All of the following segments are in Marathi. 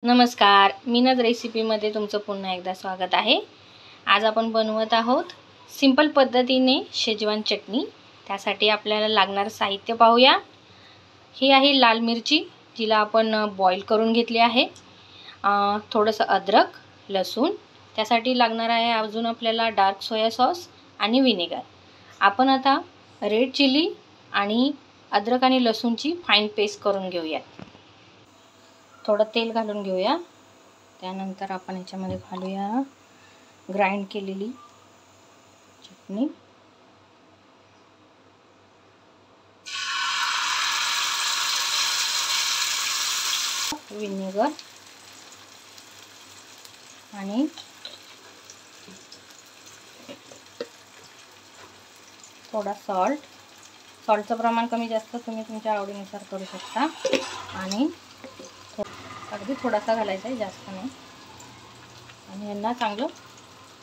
नमस्कार, मीनद रेसिपीमध्ये तुमचं पुन्हा एकदा स्वागत आहे। आज आपण बनवत आहोत सिंपल पद्धतीने शेजवान चटणी। त्यासाठी आपल्याला लागणारं साहित्य पाहूया। ही आहे लाल मिरची, जिला आपण बॉईल करून घेतली आहे। थोडंसं अद्रक, लसूण, त्यासाठी लागणार आहे अजून आपल्याला डार्क सोया सॉस आणि विनेगर। आपण आता रेड चिली आणि अद्रक आणि लसूणची फाईन पेस्ट करून घेऊया। थोडं तेल घालून घेऊया। त्यानंतर आपण याच्यामध्ये घालूया ग्राइंड केलेली चटणी, विनेगर आणि थोडा सॉल्टचं प्रमाण कमी जास्त तुम्ही तुमच्या आवडीनुसार करू शकता। आणि अगदी थोडासा घालायचा आहे, जास्त नाही। आणि यांना चांगलं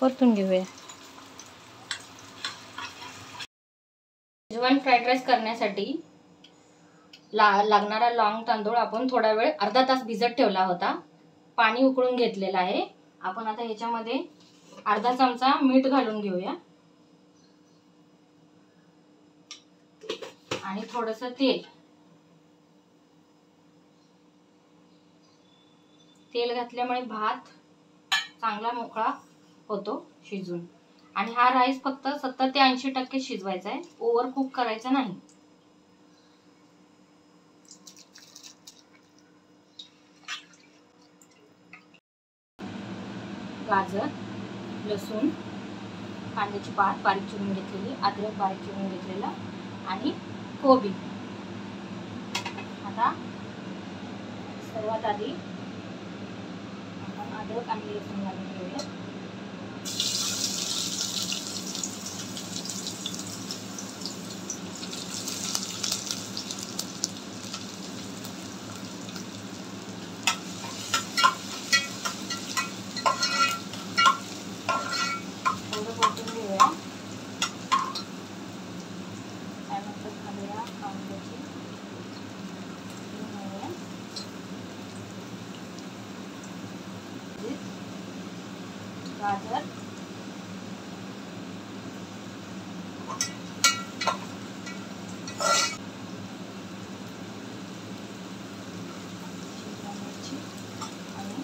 परतून घेऊया। शेजवान फ्राईड राईस करण्यासाठी लागणारा लॉंग तांदूळ आपण थोडा वेळ अर्धा तास भिजत ठेवला होता। पाणी उकळून घेतलेलं आहे। आपण आता ह्याच्यामध्ये अर्धा चमचा मीठ घालून घेऊया आणि थोडंसं तेल घातल्यामुळे भात चांगला मोकळा होतो शिजून। आणि हा राईस फक्त 70 ते 80% शिजवायचा आहे, ओव्हर कुक करायचा नाही। गाजर, लसूण, कांद्याची पात बारीक चिरून घेतलेली, अद्रक बारीक चिरून घेतलेला आणि कोबी। आता सर्वात आधी आपण अद्रक आणि लसूण घालून घेऊया। थोडं परतून घेऊया। त्यानंतर घालूया कांद्याची गाजर, मिरची आणि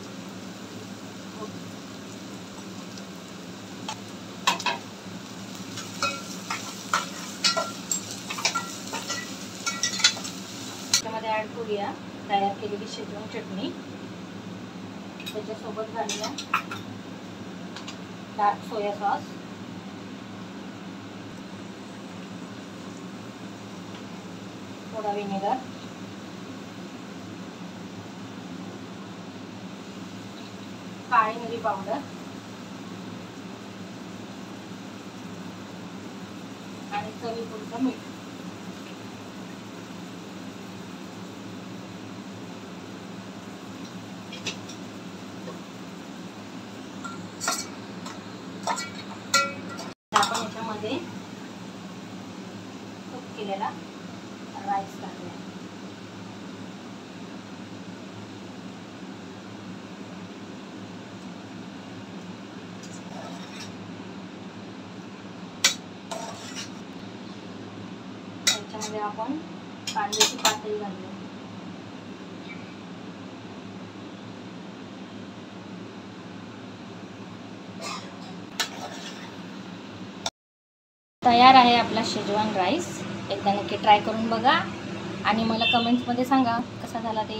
त्यामध्ये ऍड करूया तयार केलेली शेजवान चटणी। त्याच्यासोबत घालूया डार्क सोया सॉस, थोडा विनेगर, काळी मिरी पावडर आणि चवीपुरतं मीठ। आपण याच्यामध्ये कुक केलेला राईस घालूया। याच्यामध्ये आपण कांद्याची पातळी घालूया। तयार आहे आपला शेजवान राईस। एकदा नक्की ट्राय करून बघा आणि मला कमेंट्समध्ये सांगा कसा झाला ते।